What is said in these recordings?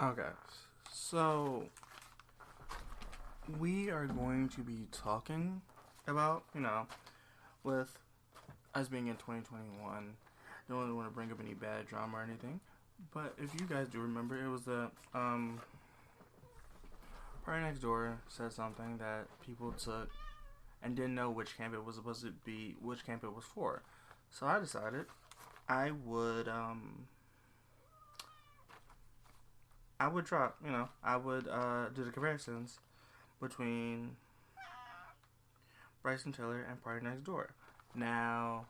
Okay, so we are going to be talking about, with us being in 2021, don't really want to bring up any bad drama or anything, but if you guys do remember, it was the Party Next Door said something that people took and didn't know which camp it was supposed to be, which camp it was for. So I decided I would I would drop, I would do the comparisons between Bryson Tiller and Party Next Door. Now,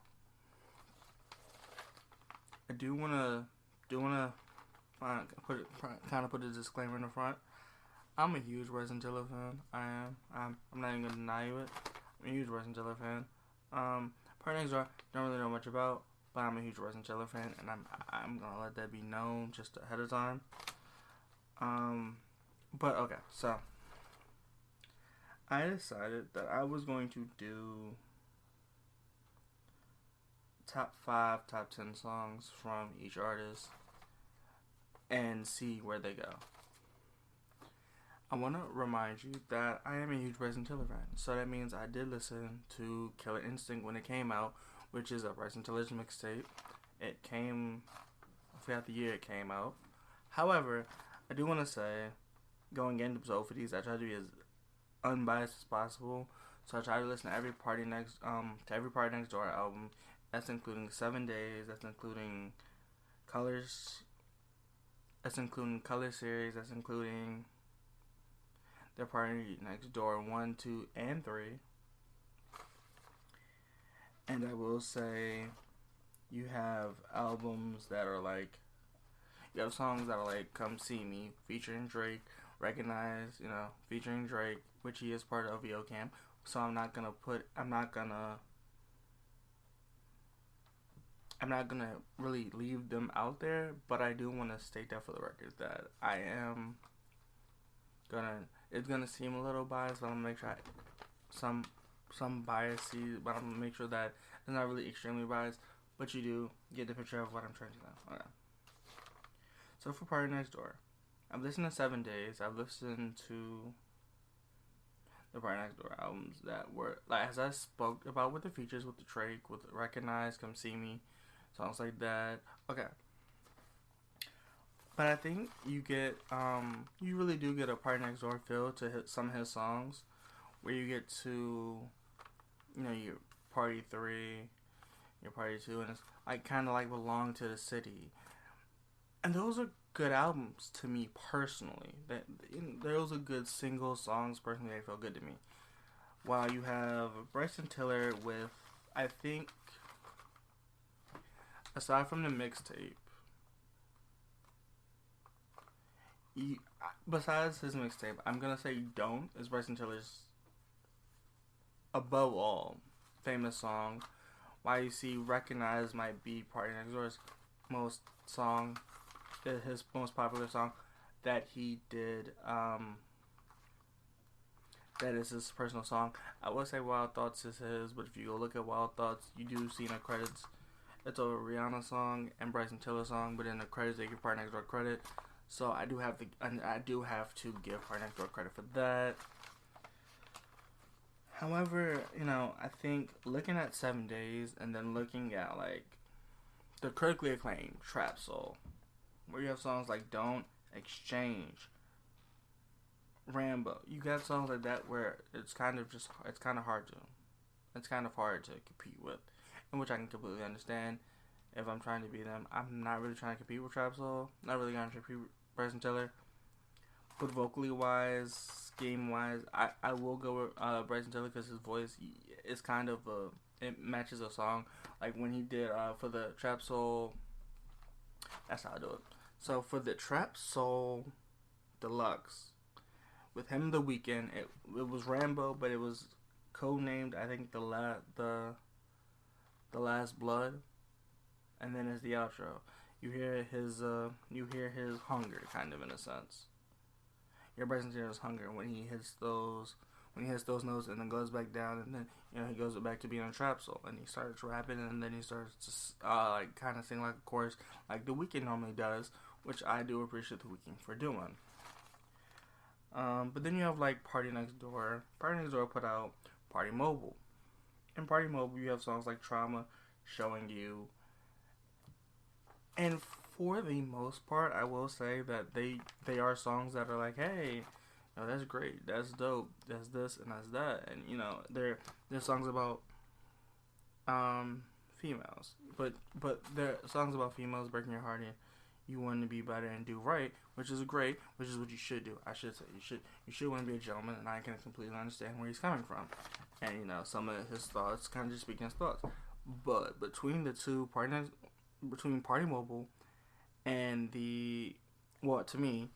I do wanna kind of put a disclaimer in the front. I'm a huge Bryson Tiller fan. I am. I'm not even gonna deny you it. I'm a huge Bryson Tiller fan. Party Next Door don't really know much about, but I'm a huge Bryson Tiller fan, and I'm gonna let that be known just ahead of time. But okay, so I decided that I was going to do top 5, top 10 songs from each artist and see where they go. I want to remind you that I am a huge Bryson Tiller fan, so that means I did listen to Killer Instinct when it came out, which is a Bryson Tiller's mixtape. It came, I forgot the year it came out. However, I do want to say, going into both of these, I try to be as unbiased as possible. So I try to listen to every Party Next Door album. That's including 7 Days. That's including Colors. That's including Color Series. That's including their Party Next Door 1, 2, and 3. And I will say, you have albums that are like, you have songs that are like "Come See Me" featuring Drake, "Recognize," featuring Drake, which he is part of OVO Camp. So I'm not gonna really leave them out there, but I do want to state that for the record that I am gonna. It's gonna seem a little biased, but I'm gonna make sure some bias, but I'm gonna make sure that it's not really extremely biased. But you do get the picture of what I'm trying to do. Okay. So for Party Next Door, I've listened to 7 Days. I've listened to the Party Next Door albums that were, like, as I spoke about with the features, with the Drake, with Recognize, Come See Me, songs like that. Okay. But I think you really do get a Party Next Door feel to hit some of his songs, where you get to, your Party 3, your Party 2, and it's like kind of like Belong to the City. And those are good albums to me personally. Those are good single songs personally. They feel good to me. While you have Bryson Tiller with, I think, aside from the mixtape, besides his mixtape, I'm gonna say "Don't" is Bryson Tiller's above all famous song. While you see "Recognize" might be Party Next Door's most song. His most popular song that he did, that is his personal song. I would say Wild Thoughts is his, but if you go look at Wild Thoughts, you do see in the credits it's a Rihanna song and Bryson Tiller song, but in the credits they give Party Next Door credit. So I do have to give Party Next Door credit for that. However, I think looking at 7 Days and then looking at like the critically acclaimed Trap Soul, where you have songs like "Don't," "Exchange," "Rambo." You got songs like that where it's kind of hard to compete with, and which I can completely understand. If I'm trying to beat them, I'm not really trying to compete with Trap Soul. Not really trying to compete with Bryson Tiller. But vocally wise, game wise, I will go with Bryson Tiller because his voice is kind of it matches a song. Like when he did for the Trap Soul. That's how I do it. So for the Trap Soul Deluxe, with him and The Weeknd, it was Rambo, but it was codenamed, I think, the Last Blood, and then as the outro, you hear his hunger, kind of, in a sense. Your Bryson Tilller's hunger when he hits those notes and then goes back down, and then he goes back to being a Trap Soul, and he starts rapping, and then he starts to like kind of sing like a chorus like The Weeknd normally does which I do appreciate the Weeknd for doing. But then you have like Party Next Door. Party Next Door put out Party Mobile. In Party Mobile, you have songs like Trauma, Showing You. And for the most part, I will say that they are songs that are like, hey, you know, that's great, that's dope, that's this and that's that, and you know, they're songs about females, but they're songs about females breaking your heart and you want to be better and do right, which is great, which is what you should do. I should say you should want to be a gentleman, and I can completely understand where he's coming from, and you know, some of his thoughts kind of just speak his thoughts. But between the two, between Party Mobile and the album,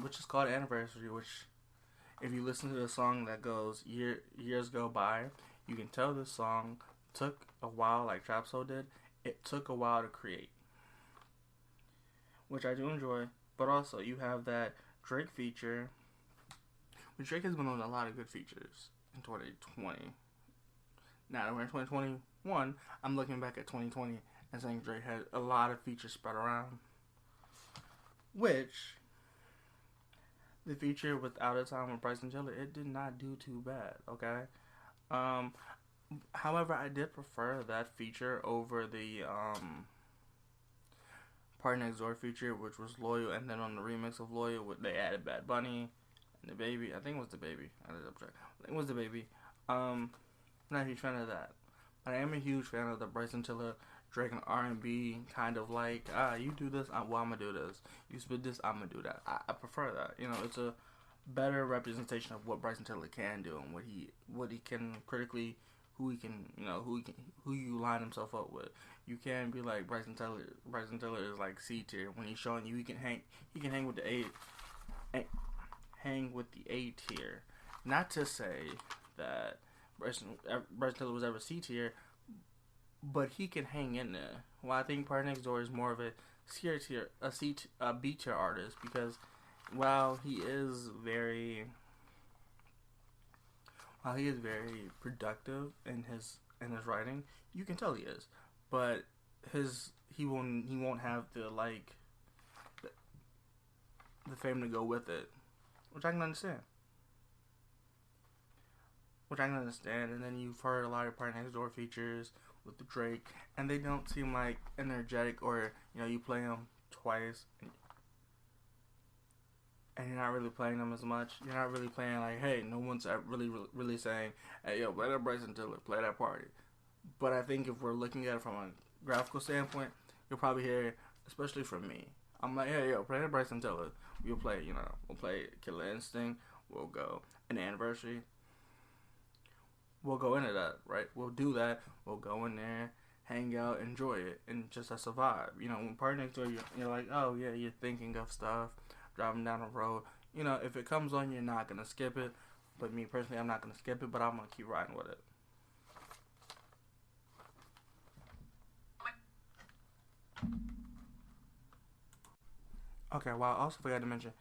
which is called Anniversary, which if you listen to the song that goes years go by, you can tell this song took a while, like Trap Soul did. It took a while to create, which I do enjoy. But also, you have that Drake feature, which Drake has been on a lot of good features in 2020. Now that we're in 2021, I'm looking back at 2020 and saying Drake had a lot of features spread around. Which, the feature with Out of Time with Bryson Tiller, it did not do too bad, okay? However, I did prefer that feature over the Party Next Door feature, which was Loyal, and then on the remix of Loyal, they added Bad Bunny and the Baby. I think it was the Baby. I think it was the Baby. Not a huge fan of that, but I am a huge fan of the Bryson Tiller, Drake, and R&B kind of like, you do this, well, I'm gonna do this. You spit this, I'm gonna do that. I prefer that. You know, it's a better representation of what Bryson Tiller can do and what he can critically, who you line himself up with. You can't be like Bryson Tiller. Bryson Tiller is like C tier when he's showing you he can hang with the A tier. Not to say that Bryson Tiller was ever C tier, but he can hang in there. Well, I think Party Next Door is more of a B tier artist, because while he is very productive in his writing, you can tell he is, but he won't have the fame to go with it, which I can understand. And then you've heard a lot of Party Next Door features with the Drake, and they don't seem like energetic, or you play them twice and you're not really playing them as much. You're not really playing like, hey, no one's really saying, hey, yo, play that Bryson Tiller, play that Party. But I think if we're looking at it from a graphical standpoint, you'll probably hear, especially from me, I'm like, hey, yo, play that Bryson Tiller. We'll play Killer Instinct. We'll go an Anniversary. We'll go into that, right? We'll do that. We'll go in there, hang out, enjoy it, and just as a vibe. When Party Next Door, you're like, oh yeah, you're thinking of stuff, driving down the road. If it comes on, you're not gonna skip it. But me personally, I'm not gonna skip it, but I'm gonna keep riding with it. Okay, well, I also forgot to mention,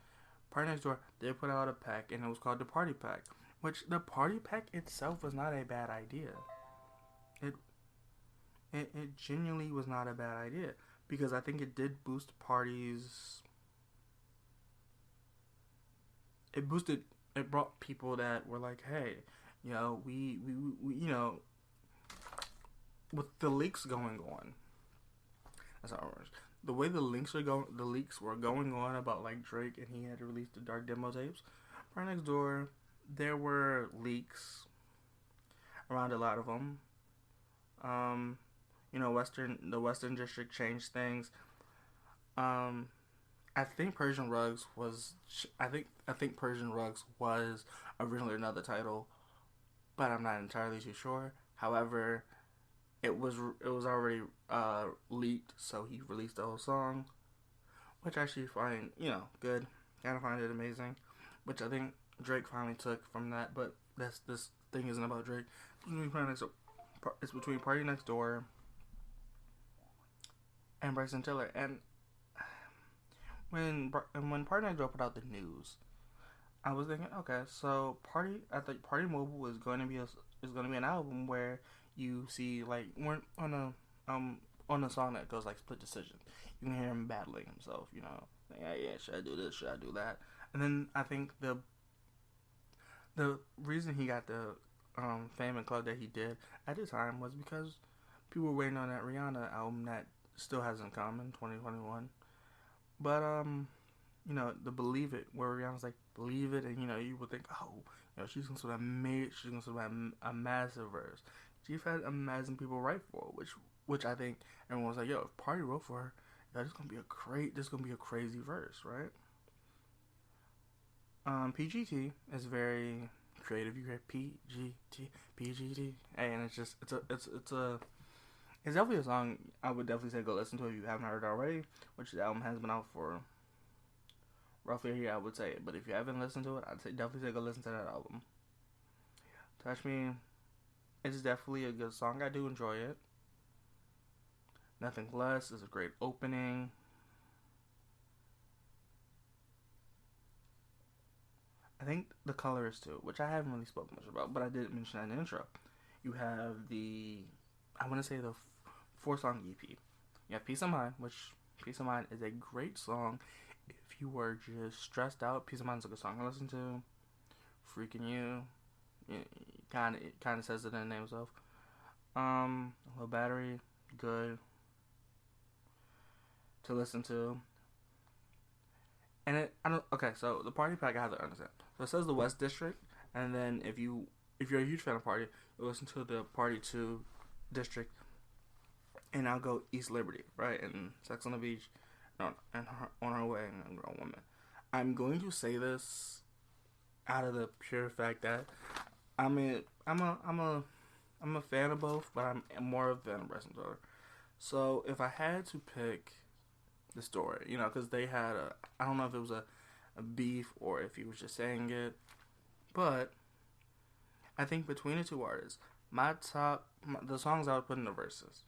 Party Next Door, they put out a pack, and it was called the Party Pack. Which, the Party Pack itself was not a bad idea. It genuinely was not a bad idea, because I think it did boost parties. It brought people that were like, hey, we with the leaks going on. That's how it works. The way the leaks were going on about like Drake, and he had to release the Dark Demo tapes. Party Next Door, there were leaks around a lot of them. The Western District changed things. I think Persian Rugs was. I think Persian Rugs was originally another title, but I'm not entirely too sure. However, it was already leaked, so he released the whole song, which I actually find good. Kind of find it amazing, which I think Drake finally took from that. But this thing isn't about Drake. It's between Party Next Door and Bryson Tiller. And when Party Next Door put out the news, I was thinking, okay, so I think Party Mobile is going to be an album where you see like on on a song that goes like Split Decision. You can hear him battling himself, you know, like, yeah, should I do this, should I do that? And then I think the reason he got the fame and club that he did at the time was because people were waiting on that Rihanna album that still hasn't come in 2021. But you know, the Believe It, where Rihanna's like, believe it, and you know, you would think, oh, you know, she's gonna sort of a massive verse. She's had amazing people write for her, which I think everyone was like, yo, if Party wrote for her, yeah, this is gonna be a crazy verse, right? PGT is very creative. You hear PGT, and it's definitely a song I would definitely say go listen to if you haven't heard it already, which the album has been out for roughly a year, I would say. But if you haven't listened to it, I'd definitely say go listen to that album. Touch Me, it's definitely a good song. I do enjoy it. Nothing Less is a great opening. I think The Colorist too, which I haven't really spoken much about, but I did mention that in the intro. You have I want to say the 4-song EP. You have Peace of Mind, which Peace of Mind is a great song. If you were just stressed out, Peace of Mind is a good song to listen to. Freaking You, it kind of says it in the name itself. Low Battery, good to listen to. And okay, so the Party Pack I have to understand. So it says the West District, and then if you're a huge fan of Party, you listen to the Party 2 District, and I'll go East Liberty, right? And Sex on the Beach, and On Her Way, and Grown Woman. I'm going to say this out of the pure fact that I'm a fan of both, but I'm more of a fan of Bryson. So if I had to pick the story, you know, because they had I don't know if it was a beef or if he was just saying it, but I think between the two artists, the songs I would put in the verses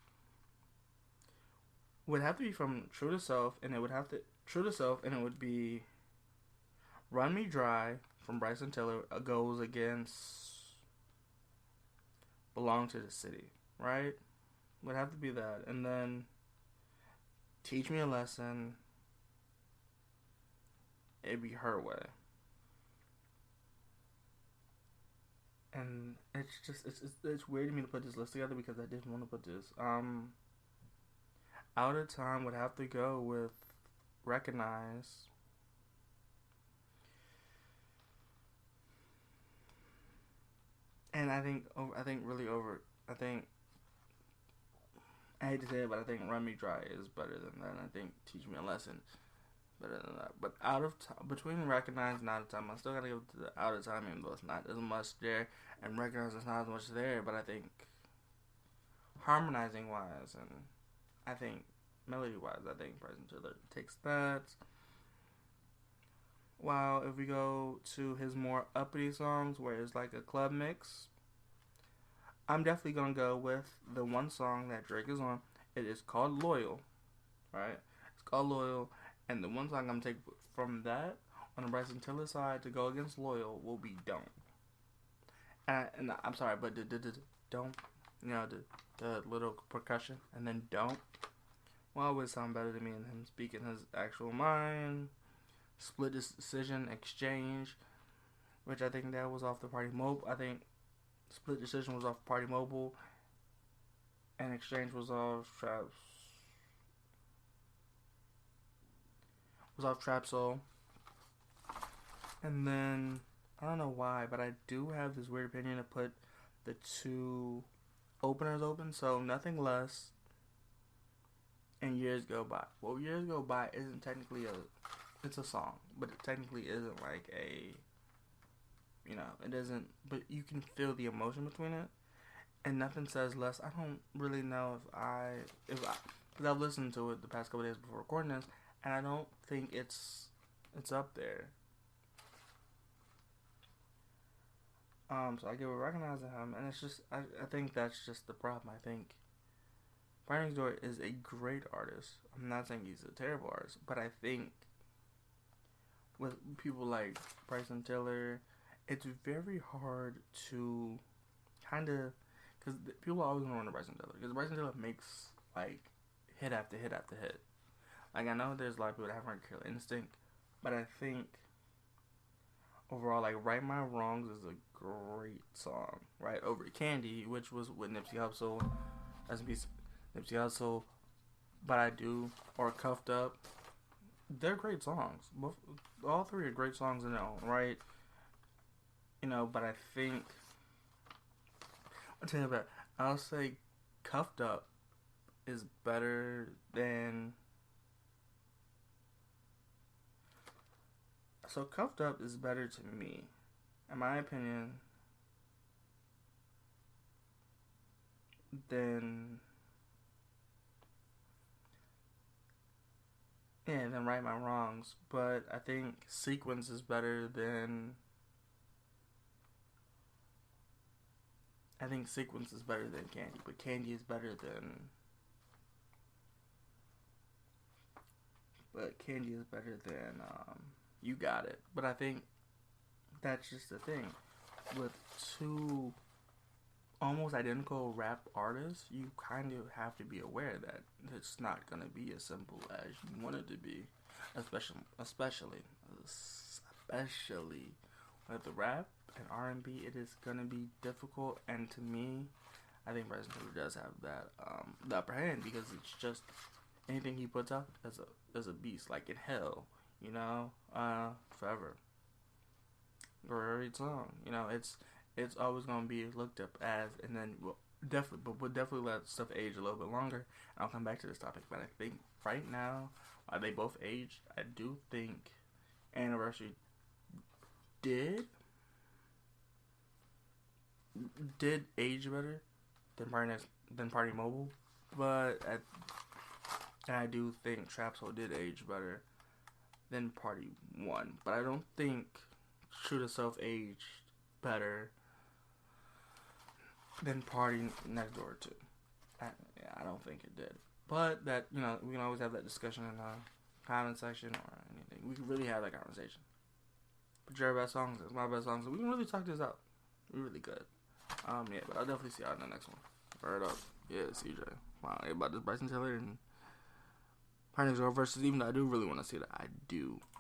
would have to be from True to Self, and it would be Run Me Dry from Bryson Tiller goes against Belong to the City, right? Would have to be that, and then Teach Me a Lesson, it'd be Her Way. And it's weird to me to put this list together because I didn't want to put this. Out of Time would have to go with Recognize. And I hate to say it, but I think Run Me Dry is better than that. And I think Teach Me a Lesson better than that. But between Recognize and Out of Time, I still gotta give it to the Out of Time, even though it's not as much there, and Recognize is not as much there. But I think harmonizing wise, and I think melody wise, I think Bryson Tiller takes that. While if we go to his more uppity songs, where it's like a club mix, I'm definitely gonna go with the one song that Drake is on. It is called Loyal, right? It's called Loyal, and the one song I'm gonna take from that on the Bryson Tiller side to go against Loyal will be Don't. And I'm sorry, but the Don't, you know, the little percussion, and then Don't, will always sound better to me than him speaking his actual mind. Split Decision, Exchange, which I think that was off the Party Mobile. I think Split Decision was off Party Mobile, and Exchange was off Trap Soul. And then I don't know why, but I do have this weird opinion to put the two openers open. So Nothing Less and Years Go By. Well, Years Go By isn't technically it's a song, but it technically isn't like you know, it isn't, but you can feel the emotion between it. And Nothing Says Less, I don't really know because I've listened to it the past couple days before recording this, and I don't think it's up there. So I give it Recognizing him, and it's just, I think that's just the problem. I think partynextdoor is a great artist. I'm not saying he's a terrible artist, but I think with people like Bryson Tiller, it's very hard to kind of, because people always want to run to Bryson Tiller, because Bryson Tiller makes like hit after hit after hit. Like, I know there's a lot of people that have Killer Instinct, but I think overall, like, Right My Wrongs is a great song, right? Over Candy, which was with Nipsey Hussle, as in peace, Nipsey Hussle, But I Do, or Cuffed Up. They're great songs. Both, all three are great songs in their own right. You know, but I think, I'll tell you about, I'll say Cuffed Up is better than, so Cuffed Up is better to me, in my opinion, than, yeah, than Right My Wrongs. But I think Sequence is better than, I think Sequence is better than Candy, but Candy is better than, You Got It. But I think that's just the thing. With two almost identical rap artists, you kind of have to be aware that it's not going to be as simple as you want it to be. Especially with the rap and R&B, it is going to be difficult. And to me, I think Bryson does have that the upper hand, because it's just anything he puts out as a beast, like in Hell, you know, Forever, great song. You know, it's always gonna be looked up as, and then we'll definitely let stuff age a little bit longer. I'll come back to this topic, but I think right now, they both aged. I do think Anniversary did age better than Party Mobile, but I do think Trap Soul did age better than Party 1. But I don't think True to Self aged better than Party Next Door 2. I don't think it did. But that, you know, we can always have that discussion in the comment section or anything. We can really have that conversation. But your best songs is my best songs. We can really talk this out. We really could. Yeah, but I'll definitely see y'all in the next one. Word up. Yeah, CJ. Wow, about this Bryson Tiller and partynextdoor versus, even though I do really want to see that. I do